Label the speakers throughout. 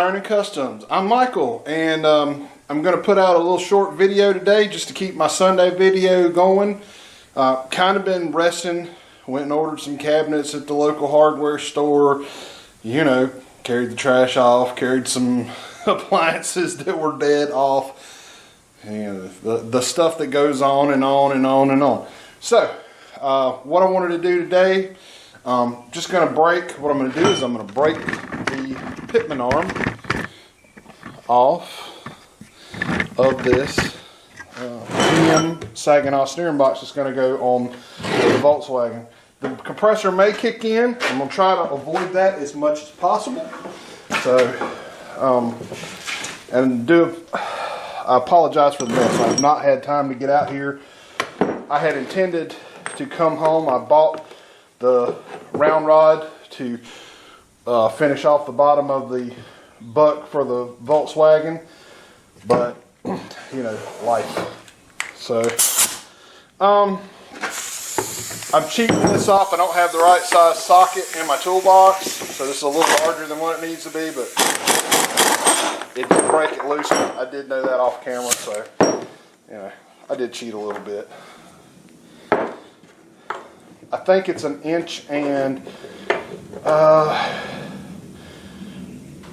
Speaker 1: Iron & Customs. I'm Michael, and I'm going to put out a little short video today just to keep my Sunday video going. Kind of been resting, went and ordered some cabinets at the local hardware store, you know, carried the trash off, carried some appliances that were dead off, and the stuff that goes on and on and on and on. So, what I wanted to do today, just going to break, what I'm going to do is I'm going to break the Pitman arm off of this GM Saginaw steering box that's going to go on the Volkswagen. The compressor may kick in. I'm going to try to avoid that as much as possible. So, I apologize for the mess. I've not had time to get out here. I had intended to come home. I bought the round rod to finish off the bottom of the buck for the Volkswagen, but you know, life. So I'm cheating this off. I don't have the right size socket in my toolbox, so this is a little larger than what it needs to be, but it did break it loose. I did know that off camera, so you know, I did cheat a little bit. I think it's an inch and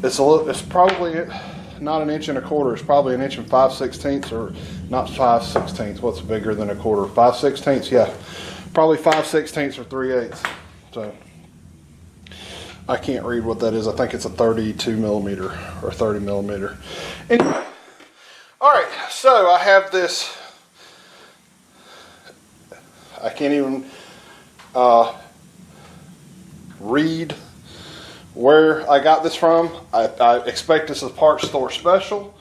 Speaker 1: it's probably not an inch and a quarter. It's probably an inch and 5/16, or not 5/16. What's bigger than a quarter? 5/16. Yeah, probably 5/16 or 3/8. So I can't read what that is. I think it's a 32 millimeter or 30 millimeter. Anyway, all right. So I have this. I can't even read where I got this from. I expect this is parts store special.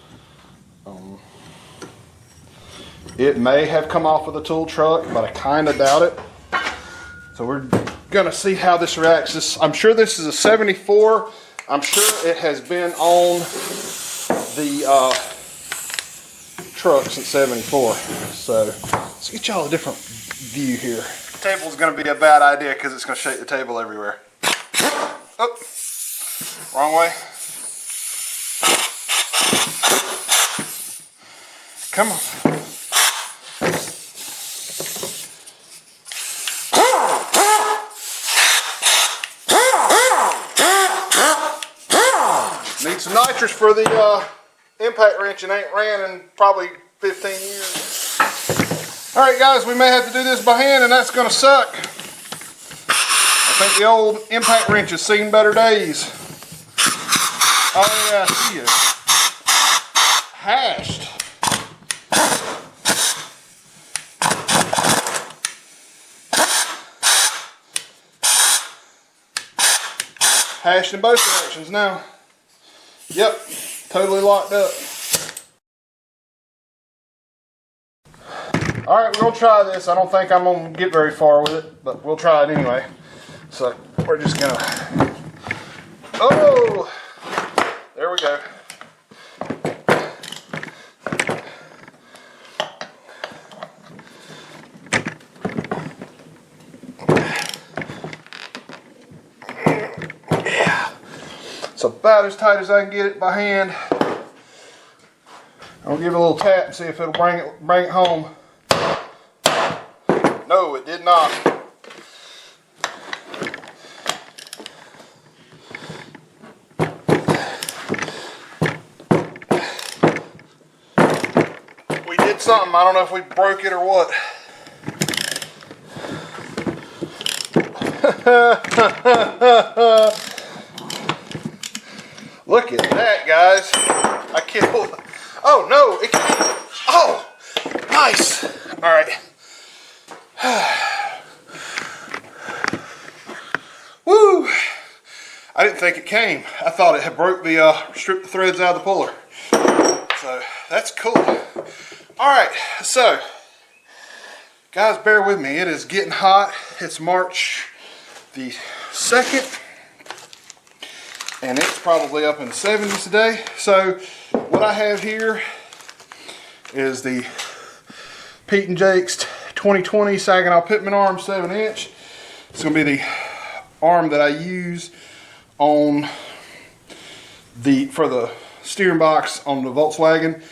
Speaker 1: It may have come off of the tool truck, but I kind of doubt it. So we're gonna see how this reacts. I'm sure this is a 74. I'm sure it has been on the truck since 74. So let's get y'all a different view here. Table is going to be a bad idea because it's going to shake the table everywhere. Oh, wrong way. Come on. Need some nitrous for the impact wrench, and ain't ran in probably 15 years. Alright guys, we may have to do this by hand, and that's going to suck. I think the old impact wrench has seen better days. Oh yeah, I see it. Hashed. Hashed in both directions now. Yep, totally locked up. Alright, we're going to try this. I don't think I'm going to get very far with it, but we'll try it anyway. So, we're just going to... Oh! There we go. Yeah. It's about as tight as I can get it by hand. I'll give it a little tap and see if it'll bring it home. No, it did not. We did something. I don't know if we broke it or what. Look at that, guys. I killed. Oh, no. It can... Oh, nice. All right. Woo! I didn't think it came. I thought it had broke the stripped the threads out of the puller. So that's cool. Alright, so guys, bear with me. It is getting hot. It's March the 2nd, and it's probably up in the 70s today. So what I have here is the Pete and Jake's 2020 Saginaw Pitman arm 7-inch. It's going to be the arm that I use on for the steering box on the Volkswagen.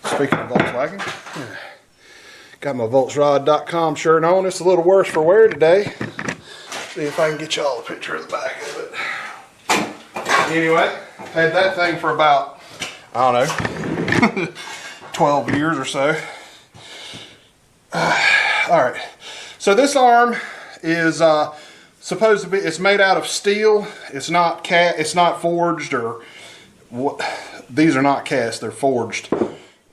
Speaker 1: Speaking of Volkswagen, got my Volksrad.com shirt on. It's a little worse for wear today. See if I can get y'all a picture of the back of it. Anyway, had that thing for about, I don't know, 12 years or so. Alright, so this arm is supposed to be, it's made out of steel. It's not it's not forged, or what. These are not cast, they're forged.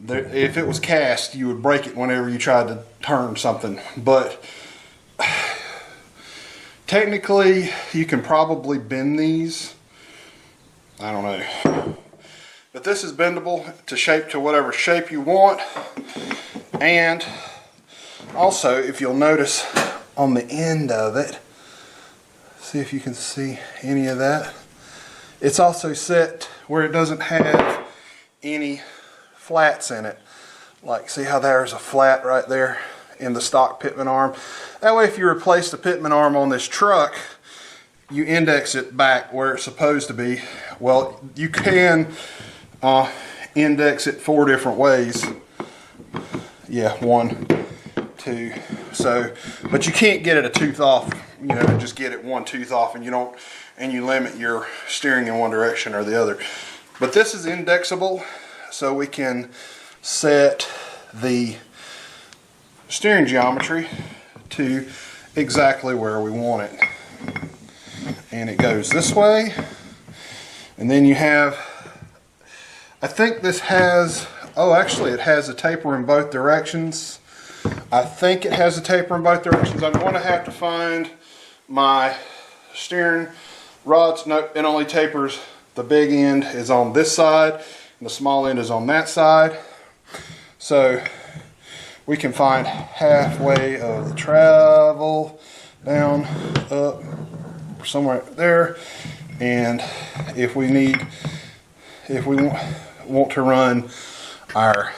Speaker 1: If it was cast, you would break it whenever you tried to turn something. But technically, you can probably bend these. I don't know. But this is bendable to whatever shape you want. And also, if you'll notice on the end of it, see if you can see any of that. It's also set where it doesn't have any flats in it. Like, see how there's a flat right there in the stock Pitman arm? That way, if you replace the Pitman arm on this truck, you index it back where it's supposed to be. Well, you can index it 4 different ways. Yeah, 1, 2. So, but you can't get it a tooth off. You know, just get it 1 tooth off, and you limit your steering in one direction or the other. But this is indexable, so we can set the steering geometry to exactly where we want it. And it goes this way, and then you have, I think this has, oh actually it has a taper in both directions. I think it has a taper in both directions. I'm going to have to find my steering rods. No, it only tapers, the big end is on this side and the small end is on that side. So we can find halfway of the travel, down, up, somewhere there. And if we want to run our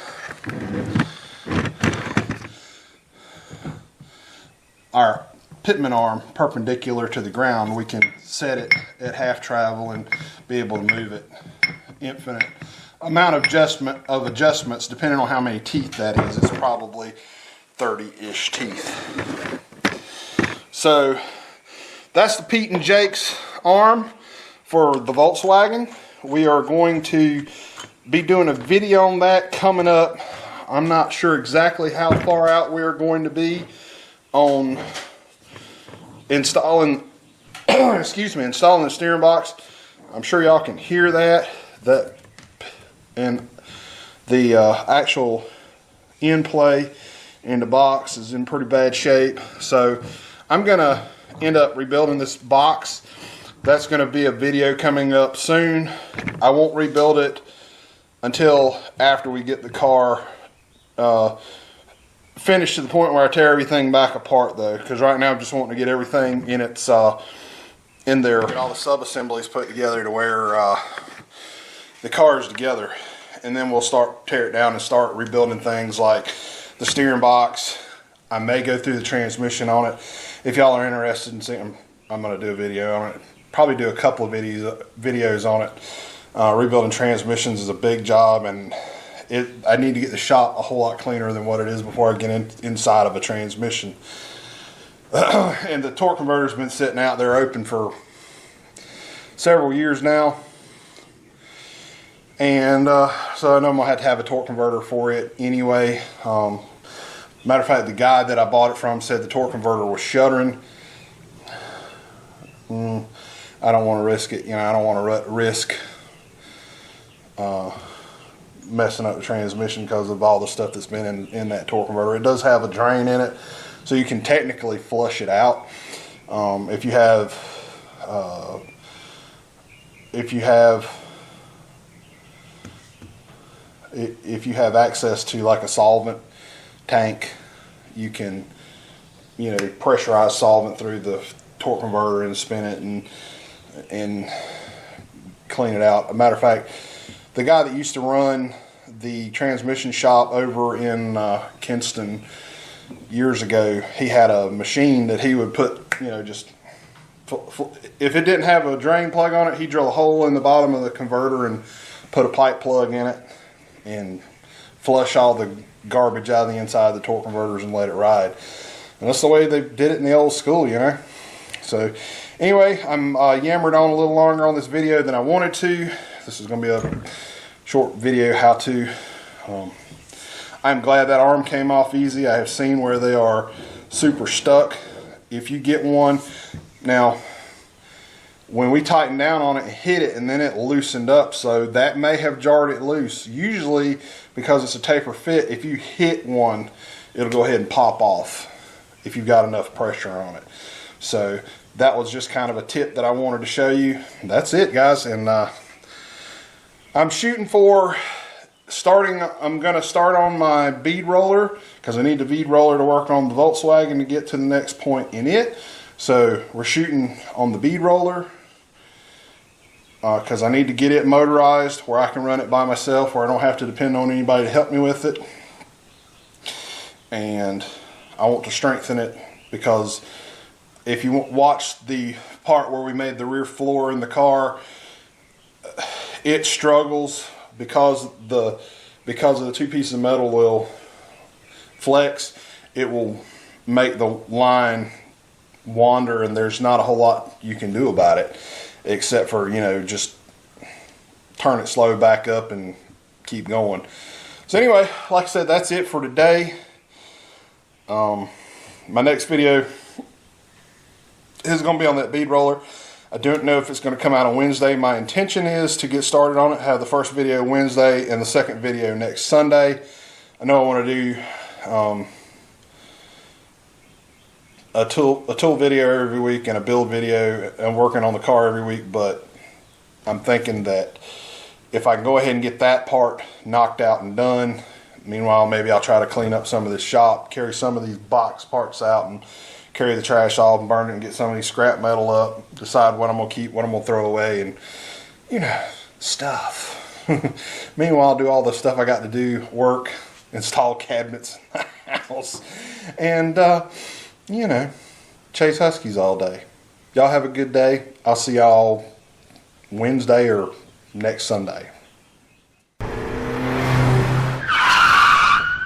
Speaker 1: Pitman arm perpendicular to the ground, we can set it at half travel and be able to move it. Infinite amount of adjustments depending on how many teeth that is. It's probably 30-ish teeth. So that's the Pete and Jake's arm for the Volkswagen. We are going to be doing a video on that coming up. I'm not sure exactly how far out we're going to be on installing installing the steering box. I'm sure y'all can hear that and the actual end play in the box is in pretty bad shape. So I'm gonna end up rebuilding this box. That's gonna be a video coming up soon. I won't rebuild it until after we get the car finished to the point where I tear everything back apart, though, because right now I'm just wanting to get everything in its in there, get all the sub-assemblies put together to where the car is together, and then we'll tear it down and start rebuilding things like the steering box. I may go through the transmission on it. If y'all are interested in seeing, I'm going to do a video on it. Probably do a couple of videos on it. Rebuilding transmissions is a big job, and I need to get the shop a whole lot cleaner than what it is before I get inside of a transmission. And the torque converter's been sitting out there open for several years now. And so I know I'm going to have a torque converter for it anyway. Matter of fact, the guy that I bought it from said the torque converter was shuttering. I don't want to risk it. I don't want to risk messing up the transmission because of all the stuff that's been in that torque converter. It does have a drain in it, so you can technically flush it out. If you have access to like a solvent tank, you can pressurize solvent through the torque converter and spin it and clean it out. A matter of fact, the guy that used to run the transmission shop over in Kinston years ago, he had a machine that he would put, just if it didn't have a drain plug on it, he'd drill a hole in the bottom of the converter and put a pipe plug in it and flush all the garbage out of the inside of the torque converters and let it ride. And that's the way they did it in the old school, you know. So anyway, I'm yammered on a little longer on this video than I wanted to. This is going to be a short video how to. I'm glad that arm came off easy. I have seen where they are super stuck. If you get one, now when we tightened down on it and hit it, and then it loosened up, so that may have jarred it loose. Usually, because it's a taper fit, if you hit one, it'll go ahead and pop off if you've got enough pressure on it. So that was just kind of a tip that I wanted to show you. That's it, guys. And I'm shooting for starting. I'm going to start on my bead roller because I need the bead roller to work on the Volkswagen to get to the next point in it. So we're shooting on the bead roller because I need to get it motorized where I can run it by myself, where I don't have to depend on anybody to help me with it. And I want to strengthen it because if you watch the part where we made the rear floor in the car, it struggles because of the two pieces of metal will flex. It will make the line wander, and there's not a whole lot you can do about it except for, you know, just turn it slow back up and keep going. So anyway, like I said, that's it for today. My next video is going to be on that bead roller. I don't know if it's going to come out on Wednesday. My intention is to get started on it, have the first video Wednesday and the second video next Sunday. I know I want to do a tool video every week and a build video. I'm working on the car every week, but I'm thinking that if I can go ahead and get that part knocked out and done, meanwhile maybe I'll try to clean up some of this shop, carry some of these box parts out and carry the trash off and burn it and get some of these scrap metal up, decide what I'm going to keep, what I'm going to throw away, and, you know, stuff. Meanwhile, I'll do all the stuff I got to do, work, install cabinets in the house, and, you know, chase huskies all day. Y'all have a good day. I'll see y'all Wednesday or next Sunday.